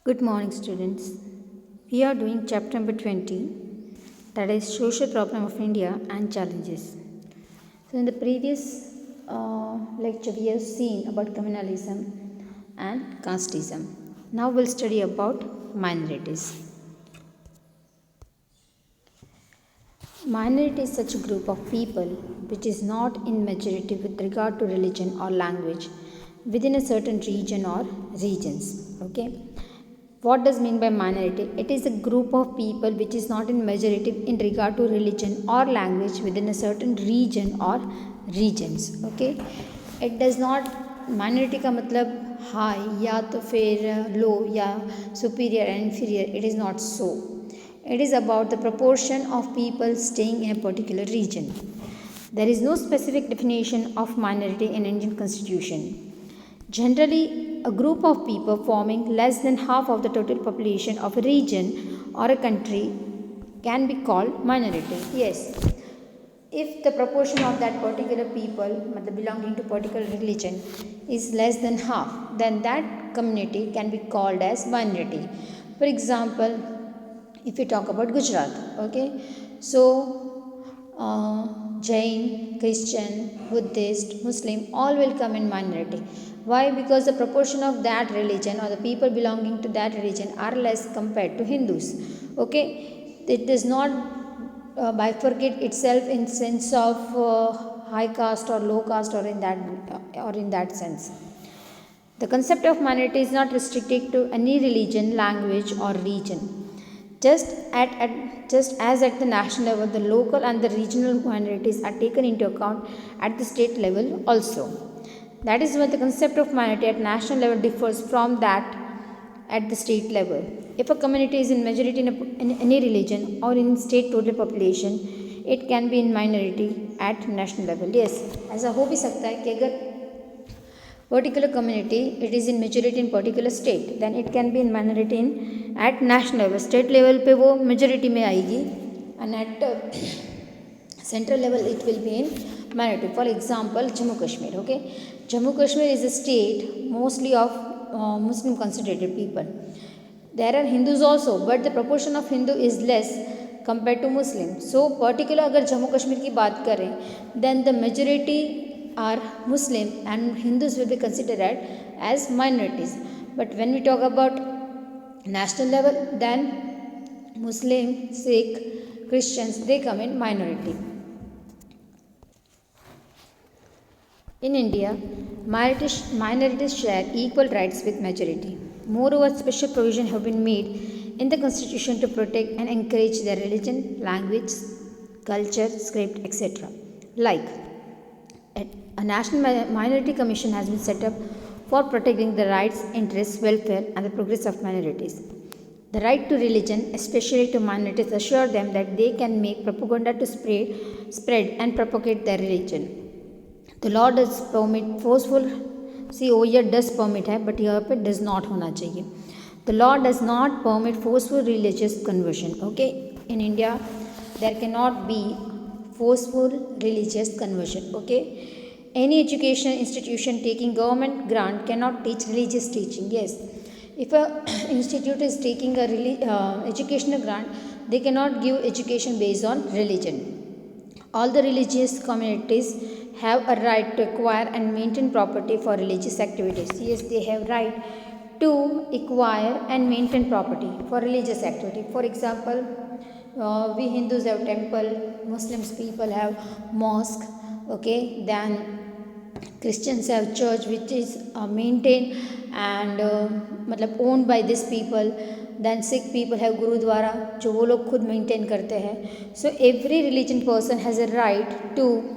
Good morning, students. We are doing chapter number 20, that is Social Problem of India and Challenges. So, in the previous lecture, we have seen about communalism and casteism. Now, we'll study about minorities. Minority is such a group of people which is not in majority with regard to religion or language within a certain region or regions. Okay. What does mean by minority? It is a group of people which is not in majority in regard to religion or language within a certain region or regions. Okay. It does not minority का मतलब high या तो फिर low या superior and inferior. It is not so. It is about the proportion of people staying in a particular region. There is no specific definition of minority in Indian constitution. Generally, a group of people forming less than half of the total population of a region or a country can be called minority. Yes, if the proportion of that particular people belonging to particular religion is less than half, then that community can be called as minority. For example, if you talk about Gujarat, okay, so Jain, Christian, Buddhist, Muslim, all will come in minority. Why? Because the proportion of that religion or the people belonging to that religion are less compared to Hindus. Okay, it does not bifurcate itself in sense of high caste or low caste or in that sense. The concept of minority is not restricted to any religion, language, or region. Just as at the national level, the local and the regional minorities are taken into account at the state level also. That is why the concept of minority at national level differs from that at the state level. If a community is in majority in any religion or in state total population, it can be in minority at national level. Yes, ऐसा हो भी सकता है कि अगर particular community it is in majority in particular state, then it can be in minority in at national level. State level पे वो majority में आएगी and at central level it will be in minority. For example, Jammu Kashmir. Okay, Jammu Kashmir is a state mostly of Muslim concentrated people. There are Hindus also, but the proportion of Hindu is less compared to Muslim. So particular अगर जम्मू कश्मीर की बात करें, then the majority are Muslim and Hindus will be considered as minorities. But when we talk about national level, then Muslim, Sikh, Christians, they come in minority. In India, minorities share equal rights with majority. Moreover, special provisions have been made in the constitution to protect and encourage their religion, language, culture, script, etc. Like, a national minority commission has been set up for protecting the rights, interests, welfare, and the progress of minorities. The right to religion, especially to minorities, assure them that they can make propaganda to spread and propagate their religion. The law does permit forceful, here does permit है, but यहाँ पे does not होना चाहिए. The law does not permit forceful religious conversion. Okay, in India, there cannot be forceful religious conversion. Okay, any education institution taking government grant cannot teach religious teaching. Yes, if a institute is taking a educational grant, they cannot give education based on religion. All the religious communities have a right to acquire and maintain property for religious activities. Yes, they have right to acquire and maintain property for religious activity. For example, we Hindus have temple, Muslims people have mosque. Okay, then Christians have church which is maintained and owned by these people. Then Sikh people have Gurudwara जो वो लोग खुद maintain करते हैं. So every religion person has a right to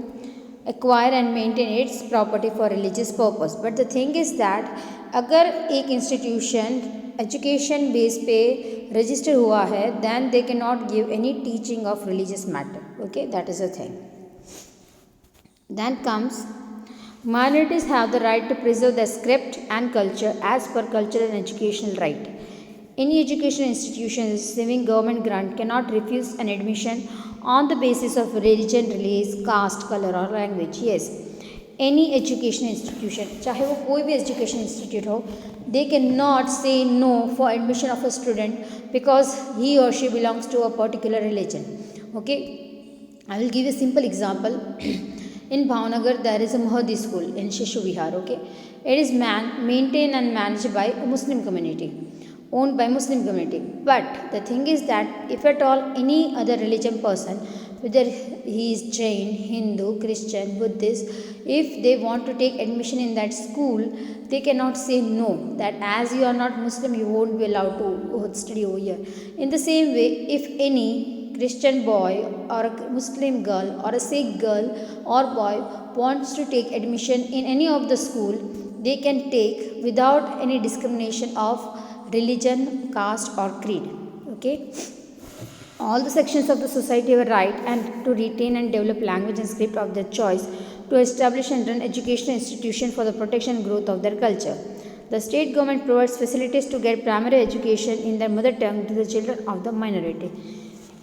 acquire and maintain its property for religious purpose. But the thing is that अगर एक institution education base पे register हुआ है, then they cannot give any teaching of religious matter. Okay, that is the thing. Then comes minorities have the right to preserve their script and culture as per cultural and educational right. Any educational institution receiving government grant cannot refuse an admission on the basis of religion, race, caste, color or language. Yes, any education institution, चाहे वो कोई भी education institute हो, they cannot say no for admission of a student because he or she belongs to a particular religion. Okay, I will give you a simple example. In Bhavnagar there is a Mahadi school in Shishu Vihar. Okay, it is maintained and managed by a Muslim community, owned by Muslim community. But the thing is that if at all any other religion person, whether he is Jain, Hindu, Christian, Buddhist, if they want to take admission in that school, they cannot say no, that as you are not Muslim you won't be allowed to study over here. In the same way, if any Christian boy or a Muslim girl or a Sikh girl or boy wants to take admission in any of the school, they can take without any discrimination of religion, caste or creed. Okay, all the sections of the society have a right and to retain and develop language and script of their choice, to establish and run educational institution for the protection and growth of their culture. The state government provides facilities to get primary education in their mother tongue to the children of the minority.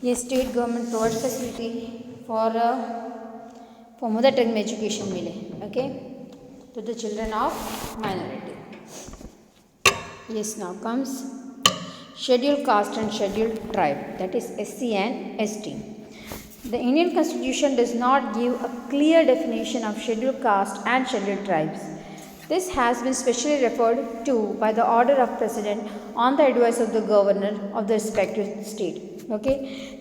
ये state government provides facility for mother tongue में education मिले, okay, to the children of minority. Yes, now comes scheduled caste and scheduled tribe, that is SC and ST. The Indian Constitution does not give a clear definition of scheduled caste and scheduled tribes. This has been specially referred to by the order of President on the advice of the governor of the respective state. Okay,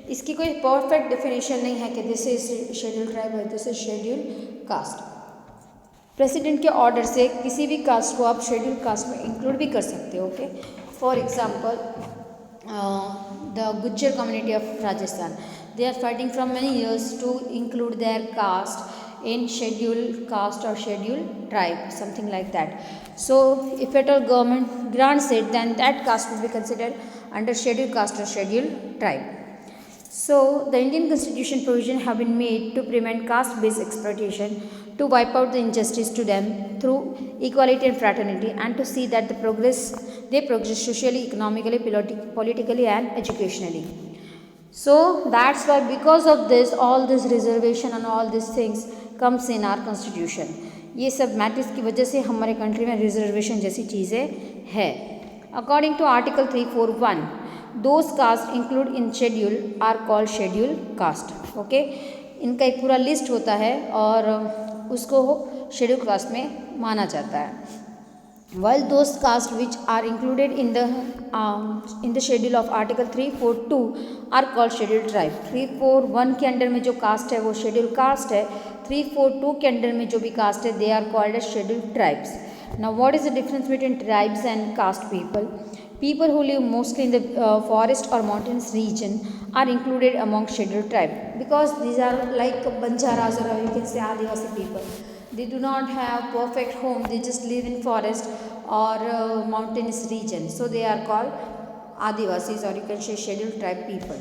इसकी कोई perfect definition नहीं है कि this is scheduled tribe और this is scheduled caste. President के order से किसी भी कास्ट को आप शेड्यूल कास्ट में इंक्लूड भी कर सकते हो. Okay, for example the Gujjar community of Rajasthan, they are fighting from many years to include their caste in scheduled caste or scheduled tribe, something like that. So if at all government grants it, then that caste will be considered under scheduled caste or scheduled tribe. So the Indian Constitution provision have been made to prevent caste based exploitation, to wipe out the injustice to them through equality and fraternity, and to see that they progress socially, economically, politically and educationally. So that's why because of this, all this reservation and all these things comes in our constitution. ये सब matters की वजह से हमारे country में reservation जैसी चीज़ें है. According to article 341, those caste include in schedule are called scheduled caste. Okay, इनका एक पूरा लिस्ट होता है और उसको शेड्यूल कास्ट में माना जाता है. While those castes which are included in the schedule of article 342 are called scheduled tribe. 341 के अंडर में जो कास्ट है वो शेड्यूल कास्ट है. 342 के अंडर में जो भी कास्ट है they are called as scheduled tribes. Now what is the difference between tribes and caste people? People who live mostly in the forest or mountainous region are included among scheduled tribe because these are like Banjaras or you can say Adivasi people. They do not have perfect home, they just live in forest or mountainous region. So they are called Adivasis or you can say scheduled tribe people.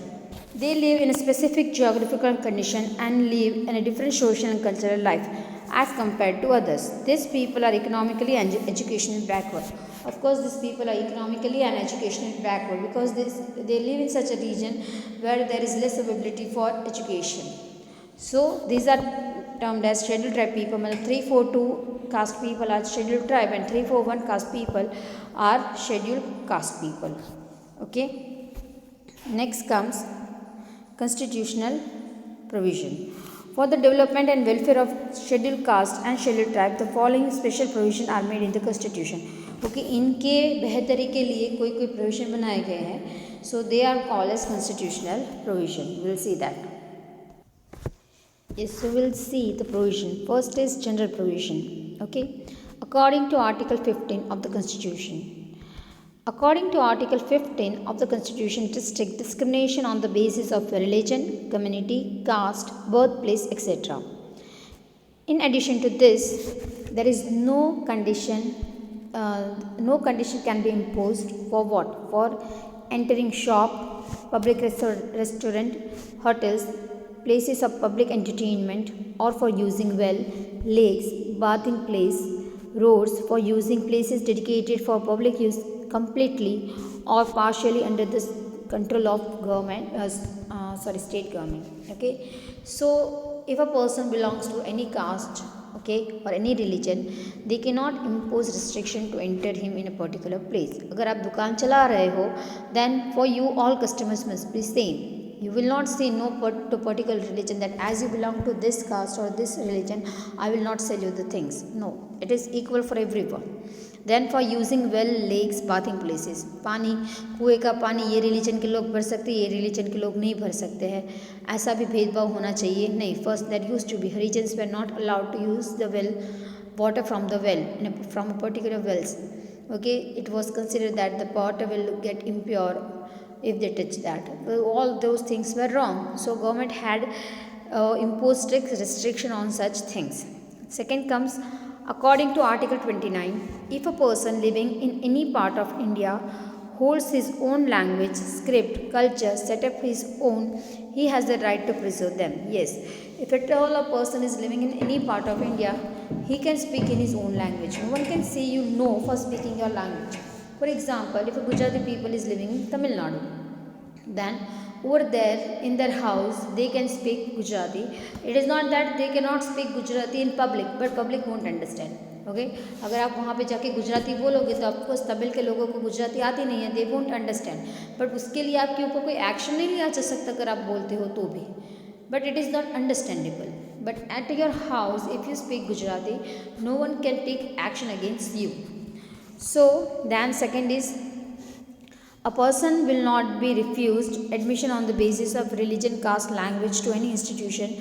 They live in a specific geographical condition and live in a different social and cultural life as compared to others. These people are economically and educationally backward. Of course, these people are economically and educationally backward because they live in such a region where there is less availability for education. So these are termed as scheduled tribe people. 342 caste people are scheduled tribe and 341 caste people are scheduled caste people. Okay. Next comes constitutional provision. For the development and welfare of scheduled caste and scheduled tribe, the following special provision are made in the constitution. Okay, इनके बेहतरी के लिए कोई कोई provision बनाए गए हैं. So they are called as constitutional provision. We will see that. Yes, so we'll see the provision. First is general provision. Okay, according to Article 15 of the Constitution. According to Article 15 of the Constitution, restrict discrimination on the basis of religion, community, caste, birthplace, etc. In addition to this, there is no condition can be imposed for what? For entering shop, public restaurant, hotels, places of public entertainment, or for using well, lakes, bathing place, roads, for using places dedicated for public use completely or partially under the control of government, state government. Okay, so if a person belongs to any caste, okay, or any religion, they cannot impose restriction to enter him in a particular place. अगर आप दुकान चला रहे हो, then for you all customers must be same. You will not say no to particular religion that as you belong to this caste or this religion, I will not sell you the things. No, it is equal for everyone. Then for using well, lakes, bathing places, पानी, कुएं का पानी ये religion के लोग भर सकते हैं, ये रिलीजन के लोग नहीं भर सकते हैं, ऐसा भी भेदभाव होना चाहिए नहीं. First that use to be Harijans were not allowed to use the well water from the well from a particular wells. Okay, it was considered that the water will get impure if they touch that. All those things were wrong. So government had imposed strict restriction on such things. Second comes, according to Article 29, if a person living in any part of India holds his own language, script, culture, set up his own, he has the right to preserve them. Yes, if at all a person is living in any part of India, he can speak in his own language. No one can say you no for speaking your language. For example, if a Gujarati people is living in Tamil Nadu, then over there in their house they can speak Gujarati. It is not that they cannot speak Gujarati in public, but public won't understand. Okay अगर आप वहाँ पे जाके गुजराती बोलोगे तो आपको तमिल के लोगों को गुजराती आती नहीं है, दे वोंट अंडरस्टैंड. बट उसके लिए आपके ऊपर कोई एक्शन नहीं लिया जा सकता अगर आप बोलते हो तो भी, but it is not understandable. But at your house if you speak Gujarati, no one can take action against you. So then second is, a person will not be refused admission on the basis of religion, caste, language to any institution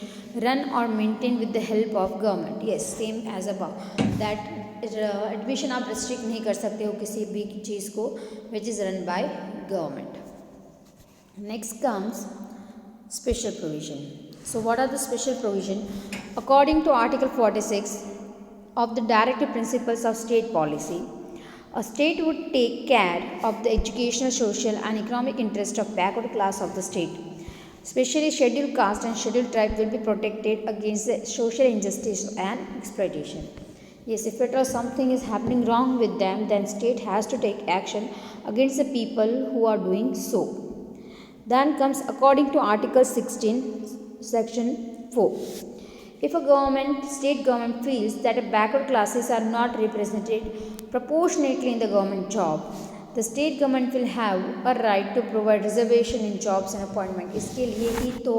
run or maintained with the help of government. Yes, same as above. That admission आप restrict नहीं कर सकते हो किसी भी चीज़ को which is run by government. Next comes special provision. So what are the special provision? According to Article 46 of the Directive Principles of State Policy, a state would take care of the educational, social and economic interest of backward class of the state. Especially scheduled caste and scheduled tribe will be protected against the social injustice and exploitation. Yes, if at all something is happening wrong with them, then state has to take action against the people who are doing so. Then comes according to Article 16, Section 4. If a government, state government feels that backward classes are not represented proportionately in the government job, the state government will have a right to provide reservation in jobs and appointment. इसके लिए ही तो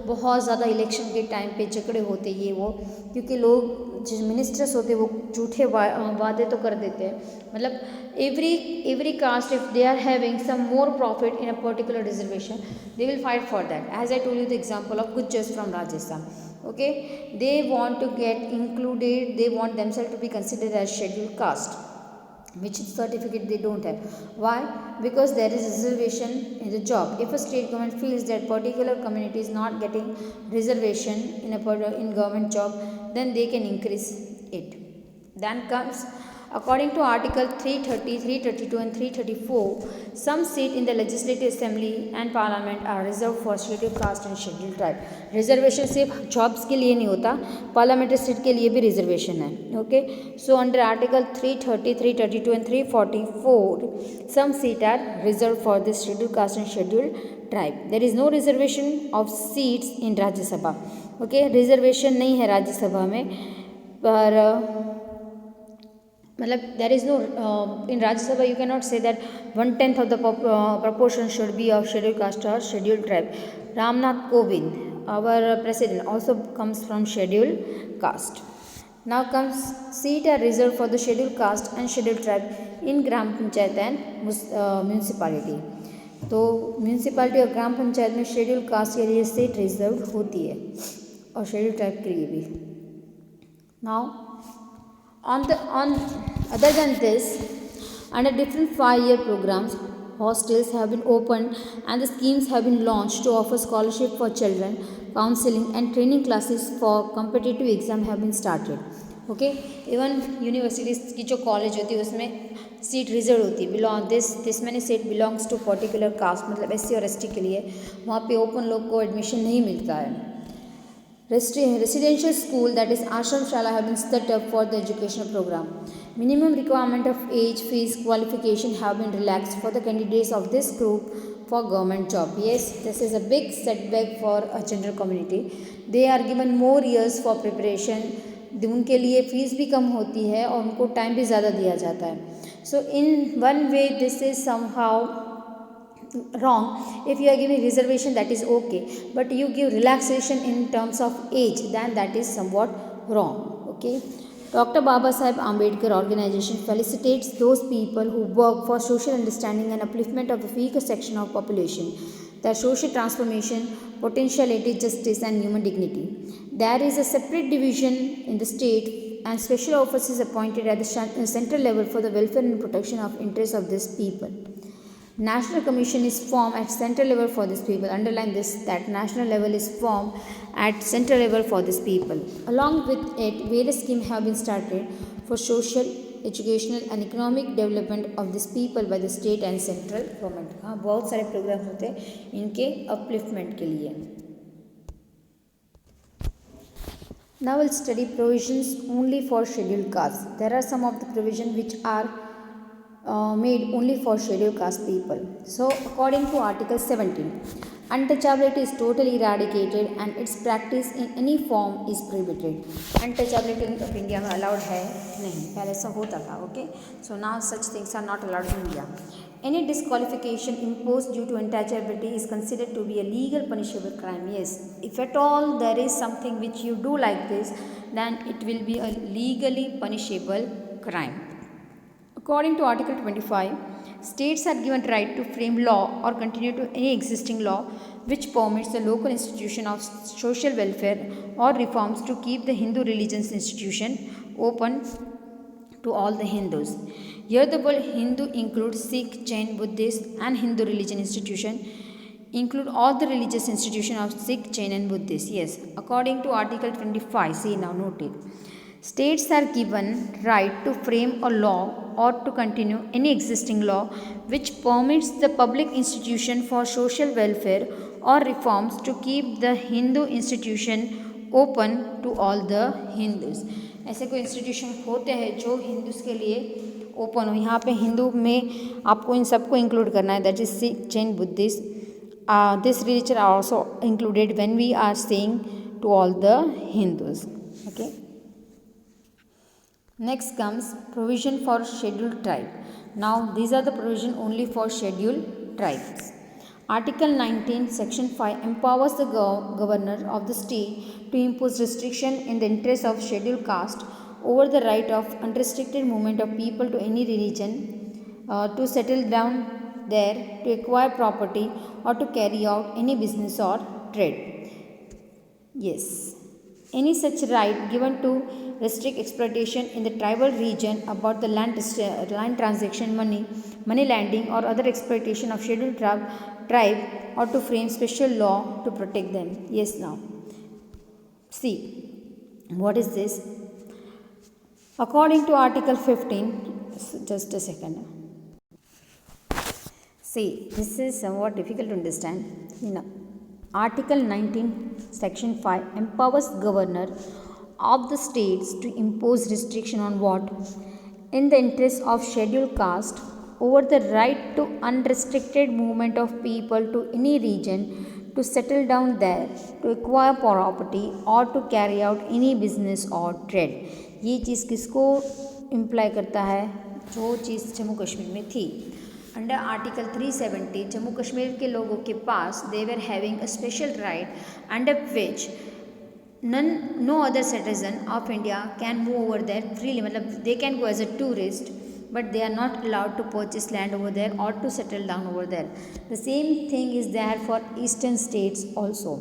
बहुत ज़्यादा election के time पे झगड़े होते ये वो, क्योंकि लोग जो मिनिस्टर्स होते हैं वो झूठे वादे तो कर देते हैं. मतलब every caste, if they are having some more profit in a particular reservation, they will fight for that. As I told you the example of Gujjars from Rajasthan. Okay, they want to get included, they want themselves to be considered as scheduled caste, which certificate they don't have. Why? Because there is reservation in the job. If a state government feels that particular community is not getting reservation in government job, then they can increase it. Then comes, according to Article 330, 332 and 334, some seats in the Legislative Assembly and Parliament are reserved for scheduled caste and scheduled tribe. Reservation सिर्फ jobs के लिए नहीं होता, parliamentary seat के लिए भी reservation है. Okay, so under Article 330, 332 and 344, some seats are reserved for the scheduled caste and scheduled tribe. There is no reservation of seats in Rajya Sabha. Okay, reservation नहीं है राज्य सभा में, पर मतलब there is no in Rajya Sabha you cannot say that 1/10 of the proportion should be of scheduled caste or scheduled tribe. Ramnath Kovind, our president, also comes from scheduled caste. Now comes, seat are reserved for the scheduled caste and scheduled tribe in Gram Panchayat and municipality. तो municipality और ग्राम पंचायत में schedule caste के लिए seat reserve होती है और schedule tribe के लिए भी. Now on other than this, under different 5-year programs, hostels have been opened and the schemes have been launched to offer scholarship for children, counseling and training classes for competitive exam have been started. Okay, even universities की जो college होती है उसमें seat reserve होती है. Belong this many seat belongs to particular caste, मतलब SC और ST के लिए वहाँ पे ओपन लोग को एडमिशन नहीं मिलता है. Residential school, that is ashram shala, have been set up for the educational program. Minimum requirement of age, fees, qualification have been relaxed for the candidates of this group for government job. Yes, this is a big setback for a general community. They are given more years for preparation. उनके लिए fees भी कम होती है और उनको time भी ज़्यादा दिया जाता है. So in one way this is somehow wrong. If you are giving reservation, that is okay, but you give relaxation in terms of age, then that is somewhat wrong. Okay. Dr. Baba Saheb Ambedkar organization felicitates those people who work for social understanding and upliftment of the weaker section of population, their social transformation, potentiality, justice and human dignity. There is a separate division in the state and special officers appointed at the central level for the welfare and protection of interests of these people. National Commission is formed at central level for these people. Underline this, that national level is formed at central level for these people. Along with it, various schemes have been started for social, educational and economic development of these people by the state and central government. हाँ, बहुत सारे programme होते हैं इनके upliftment के लिए. Now we'll study provisions only for scheduled castes. There are some of the provisions which are made only for scheduled caste people. So, according to Article 17, untouchability is totally eradicated and its practice in any form is prohibited. Untouchability of India में allowed है नहीं, पहले ऐसा होता था. Okay, so now such things are not allowed in India. Any disqualification imposed due to untouchability is considered to be a legal punishable crime. Yes, if at all there is something which you do like this, then it will be a legally punishable crime. According to Article 25, states are given right to frame law or continue to any existing law which permits the local institution of social welfare or reforms to keep the Hindu religion's institution open to all the Hindus. Here the word Hindu includes Sikh, Jain, Buddhist and Hindu religion institution include all the religious institution of Sikh, Jain and Buddhist. Yes, according to Article 25, see now note it. States are given right to frame a law or to continue any existing law which permits the public institution for social welfare or reforms to keep the Hindu institution open to all the Hindus. ऐसे कोई institution होते हैं जो Hindus के लिए open हो. यहाँ पे हिंदू में आपको इन सबको इंक्लूड करना है, that is Sikh, Jain, Buddhist. This religion are also included when we are saying to all the Hindus. Okay. Next comes provision for scheduled tribe. Now these are the provision only for scheduled tribes. Article 19 section 5 empowers the governor of the state to impose restriction in the interest of scheduled caste over the right of unrestricted movement of people to any religion, to settle down there, to acquire property or to carry out any business or trade. Yes, any such right given to restrict exploitation in the tribal region about the land transaction, money lending or other exploitation of scheduled tribe or to frame special law to protect them. Yes, now see what is this. According to Article 15, just a second. See, this is somewhat difficult to understand. Article 19 section 5 empowers governor of the states to impose restriction on what? In the interest of scheduled caste over the right to unrestricted movement of people to any region, to settle down there, to acquire property or to carry out any business or trade. ये चीज़ किसको imply करता है? जो चीज़ जम्मू कश्मीर में थी. Under article 370 Jammu Kashmir के लोगों के पास they were having a special right under which no other citizen of India can move over there freely. मतलब they can go as a tourist, but they are not allowed to purchase land over there or to settle down over there. The same thing is there for eastern states also.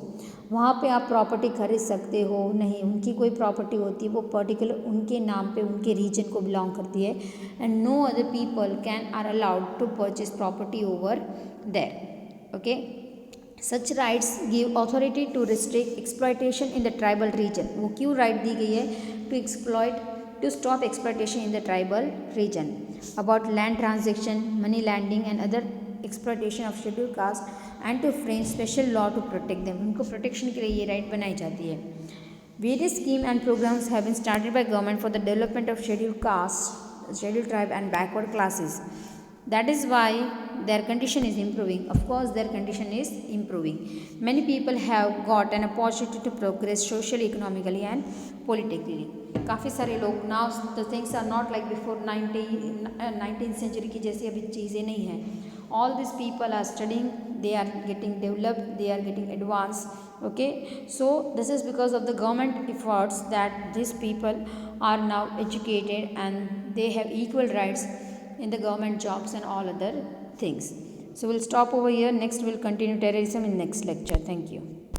वहाँ पे आप property खरीद सकते हो नहीं, उनकी कोई property होती है वो पर्टिकुलर उनके नाम पे उनके रीजन को बिलोंग करती है, and no other people can are allowed to purchase property over there. Okay. Such rights give authority to restrict exploitation in the tribal region. वो क्यों राइट दी गई है? To exploit, to stop exploitation in the tribal region. About land transaction, money lending and other exploitation of scheduled caste and to frame special law to protect them. उनको protection के लिए ये right बनाई जाती है. Various schemes and programs have been started by government for the development of scheduled caste, scheduled tribe and backward classes. That is why their condition is improving. Of course their condition is improving. Many people have got an opportunity to progress socially, economically and politically. काफ़ी सारे लोग, now the things are not like before 19th century की जैसी अभी चीज़ें नहीं हैं. All these people are studying, they are getting developed, they are getting advanced. Okay, so this is because of the government efforts that these people are now educated and they have equal rights in the government jobs and all other things. So we'll stop over here. Next we'll continue terrorism in next lecture. Thank you.